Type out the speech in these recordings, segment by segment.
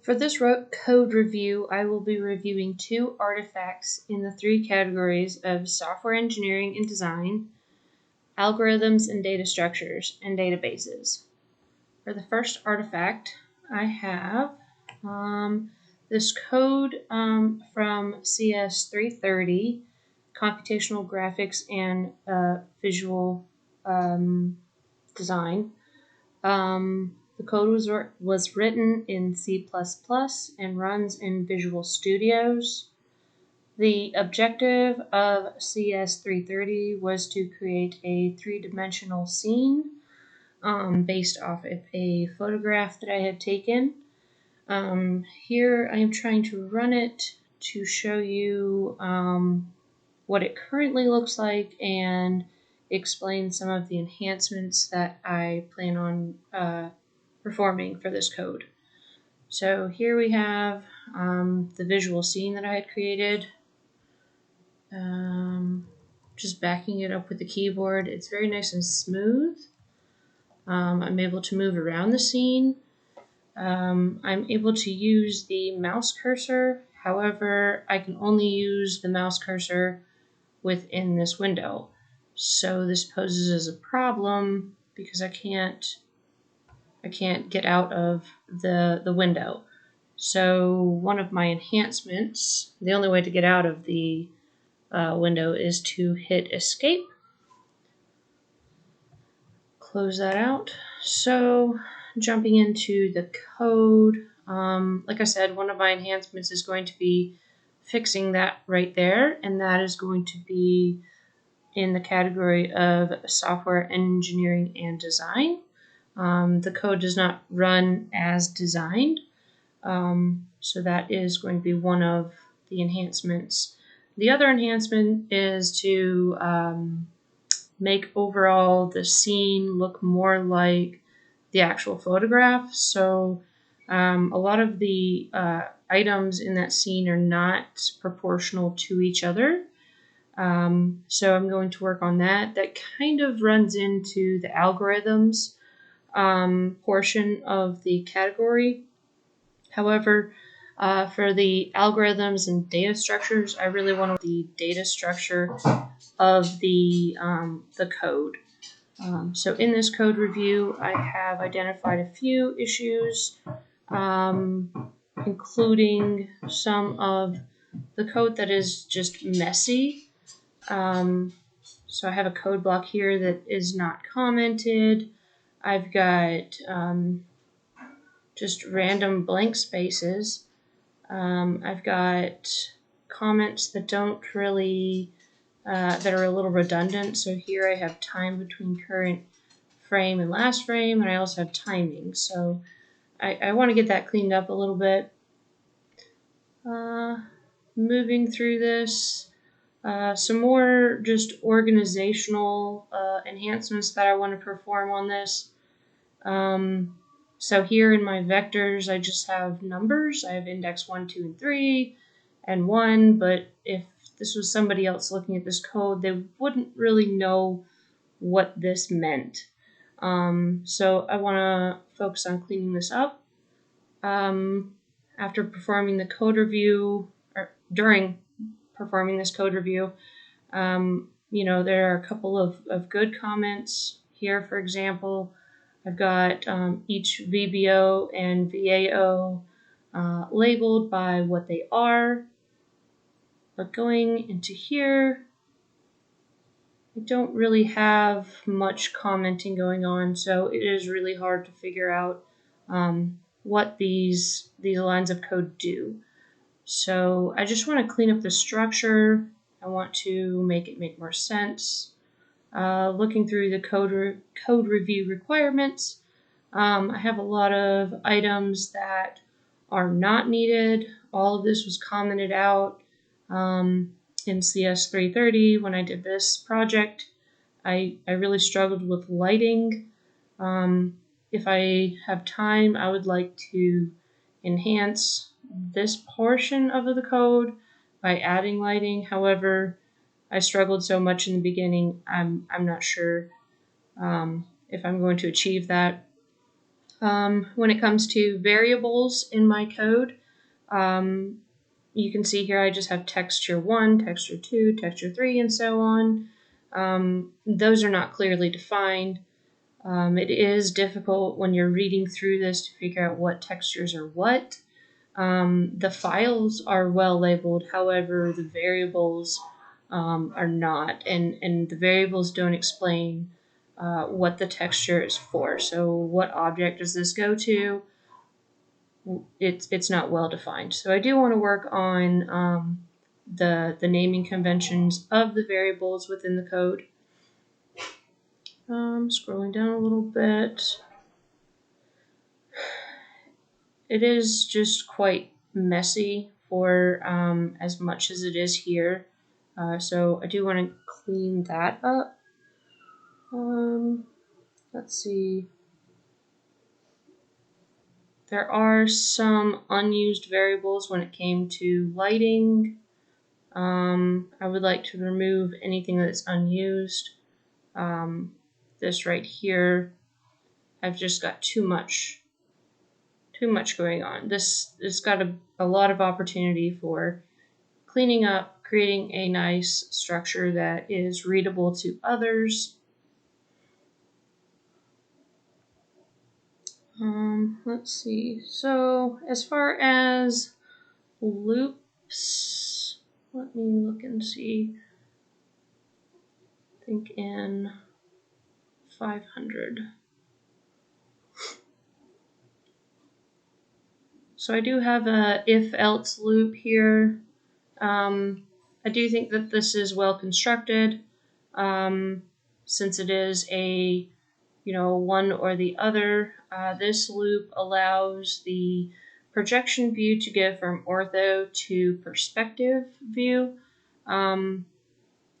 For this code review, I will be reviewing two artifacts in the three categories of software engineering and design, algorithms and data structures, and databases. For the first artifact, I have this code from CS499, Computational Graphics and Visual Design. The code was written in C++ and runs in Visual Studios. The objective of CS499 was to create a three-dimensional scene based off of a photograph that I had taken. Here I am trying to run it to show you what it currently looks like and explain some of the enhancements that I plan on performing for this code. So here we have the visual scene that I had created. Just backing it up with the keyboard. It's very nice and smooth. I'm able to move around the scene. I'm able to use the mouse cursor. However, I can only use the mouse cursor within this window. So this poses as a problem because I can't get out of the window. So one of my enhancements, the only way to get out of the window is to hit escape. Close that out. So jumping into the code, like I said, one of my enhancements is going to be fixing that right there, and that is going to be in the category of software engineering and design. The code does not run as designed, so that is going to be one of the enhancements. The other enhancement is to make overall the scene look more like the actual photograph. So a lot of the items in that scene are not proportional to each other. So I'm going to work on that. That kind of runs into the algorithms portion of the category. However, for the algorithms and data structures, I really want the data structure of the code. So in this code review, I have identified a few issues, including some of the code that is just messy. So I have a code block here that is not commented. I've got just random blank spaces. I've got comments that don't really, that are a little redundant. So here I have time between current frame and last frame, and I also have timing. So I want to get that cleaned up a little bit. Moving through this, some more just organizational enhancements that I want to perform on this. So here in my vectors, I just have numbers. I have index 1, 2, and 3, and 1, but if this was somebody else looking at this code, they wouldn't really know what this meant. So I want to focus on cleaning this up. After performing the code review, or during performing this code review, there are a couple of good comments here. For example, I've got each VBO and VAO labeled by what they are. But going into here, I don't really have much commenting going on, so it is really hard to figure out what these lines of code do. So I just want to clean up the structure. I want to make it make more sense. Looking through the code review requirements, I have a lot of items that are not needed. All of this was commented out in CS499 when I did this project. I really struggled with lighting. If I have time, I would like to enhance this portion of the code by adding lighting. However, I struggled so much in the beginning, I'm not sure if I'm going to achieve that. When it comes to variables in my code, you can see here I just have texture 1, texture 2, texture 3, and so on. Those are not clearly defined. It is difficult when you're reading through this to figure out what textures are what. The files are well labeled, however, the variables are not, and the variables don't explain what the texture is for. So what object does this go to? It's not well defined. So I do want to work on the naming conventions of the variables within the code. Scrolling down a little bit. It is just quite messy for as much as it is here. So I do want to clean that up. Let's see. There are some unused variables when it came to lighting. I would like to remove anything that's unused. This right here, I've just got too much going on. It's got a lot of opportunity for cleaning up, creating a nice structure that is readable to others. Let's see. So as far as loops, let me look and see. I think in 500. So I do have a if-else loop here. I do think that this is well constructed, since it is a one or the other. This loop allows the projection view to go from ortho to perspective view.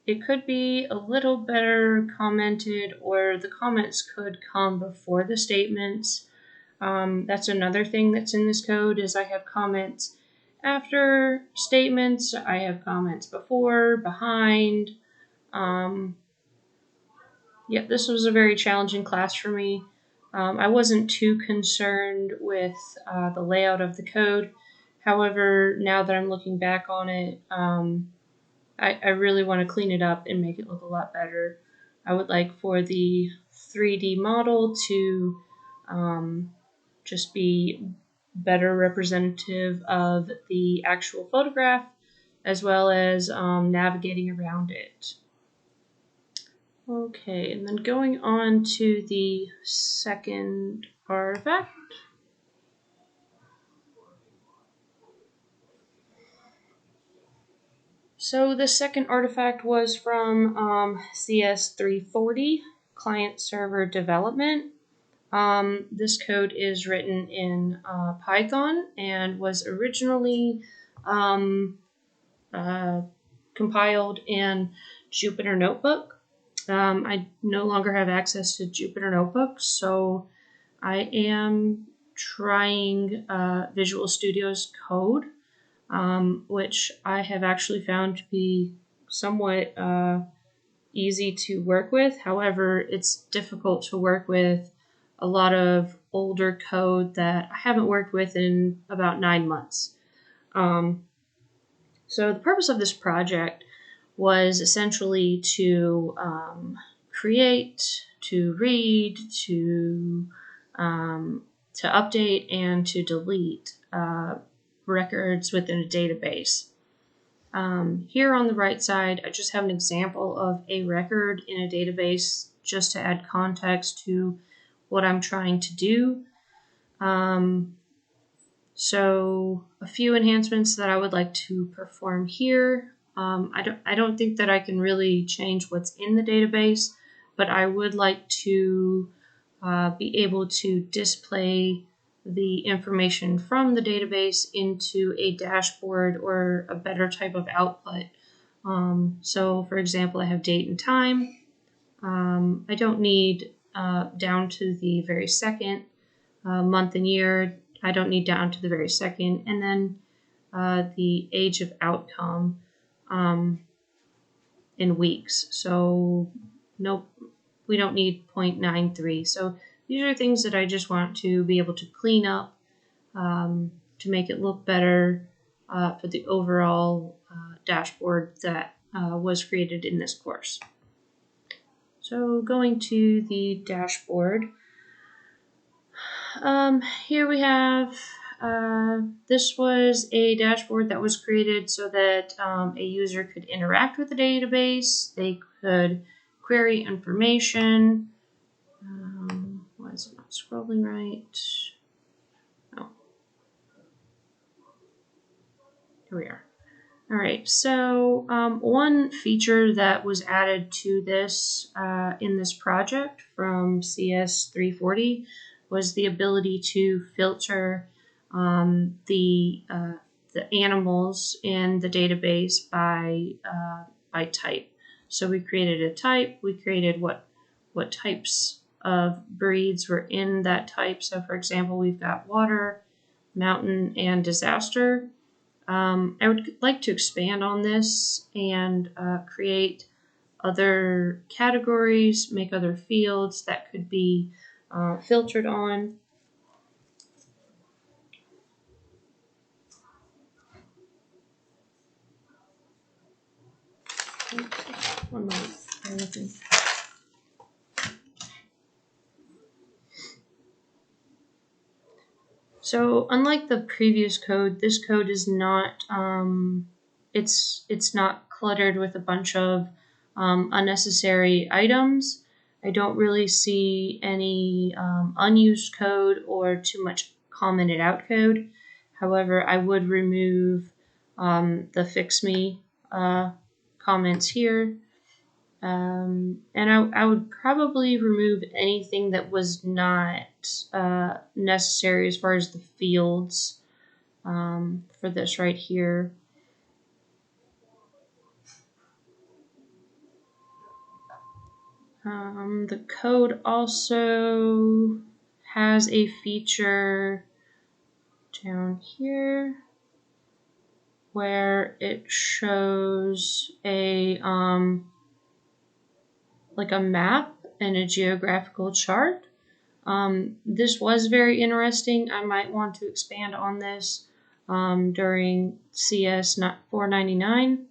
It could be a little better commented, or the comments could come before the statements. That's another thing that's in this code, is I have comments after statements, I have comments before, behind. Yeah, this was a very challenging class for me. I wasn't too concerned with the layout of the code. However, now that I'm looking back on it, I really want to clean it up and make it look a lot better. I would like for the 3D model to just be better representative of the actual photograph, as well as navigating around it. Okay, and then going on to the second artifact. So the second artifact was from CS499, client server development. This code is written in Python and was originally compiled in Jupyter Notebook. I no longer have access to Jupyter Notebook, so I am trying Visual Studio's code, which I have actually found to be somewhat easy to work with. However, it's difficult to work with a lot of older code that I haven't worked with in about 9 months. So the purpose of this project was essentially to create, to read, to update, and to delete records within a database. Here on the right side, I just have an example of a record in a database just to add context to what I'm trying to do. So a few enhancements that I would like to perform here. I don't think that I can really change what's in the database, but I would like to be able to display the information from the database into a dashboard or a better type of output. So for example, I have date and time. I don't need down to the very second, month and year. I don't need down to the very second. And then the age of outcome in weeks. So nope, we don't need 0.93. So these are things that I just want to be able to clean up to make it look better for the overall dashboard that was created in this course. So going to the dashboard, here we have, this was a dashboard that was created so that a user could interact with the database, they could query information. Why is it not scrolling right? Oh, here we are. All right, so one feature that was added to this in this project from CS340 was the ability to filter the animals in the database by type. So we created a type. We created what types of breeds were in that type. So for example, we've got water, mountain, and disaster. I would like to expand on this and create other categories, make other fields that could be filtered on. One moment. So unlike the previous code, this code is not it's not cluttered with a bunch of unnecessary items. I don't really see any unused code or too much commented out code. However, I would remove the fix me comments here. And I would probably remove anything that was not necessary as far as the fields for this right here. The code also has a feature down here where it shows a like a map and a geographical chart. This was very interesting. I might want to expand on this during CS499.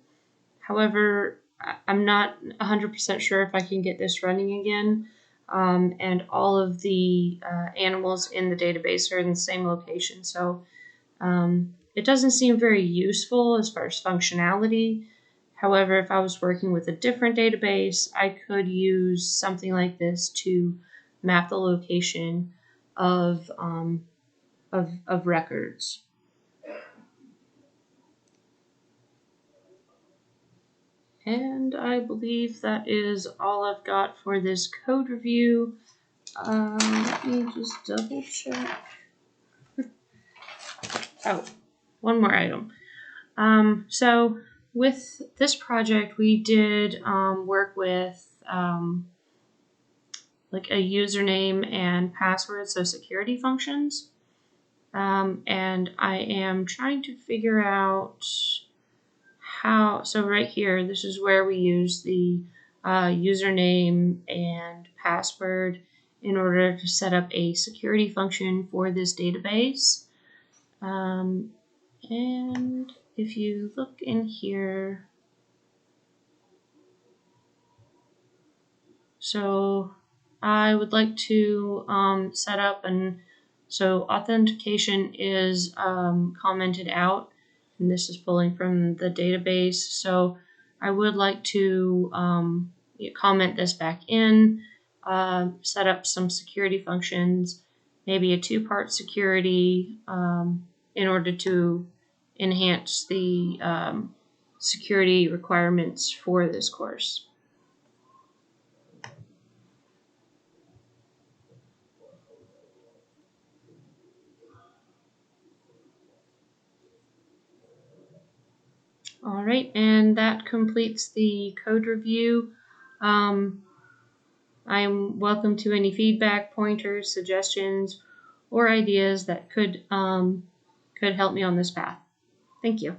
However, I'm not 100% sure if I can get this running again. And all of the animals in the database are in the same location. So it doesn't seem very useful as far as functionality. However, if I was working with a different database, I could use something like this to map the location of records. And I believe that is all I've got for this code review. Let me just double check. Oh, one more item. So with this project, we did work with like a username and password, so security functions. And I am trying to figure out how, so right here, this is where we use the username and password in order to set up a security function for this database. And if you look in here, so I would like to set up, and so authentication is commented out, and this is pulling from the database. So I would like to comment this back in, set up some security functions, maybe a two-part security in order to enhance the security requirements for this course. All right, and that completes the code review. I'm welcome to any feedback, pointers, suggestions, or ideas that could help me on this path. Thank you.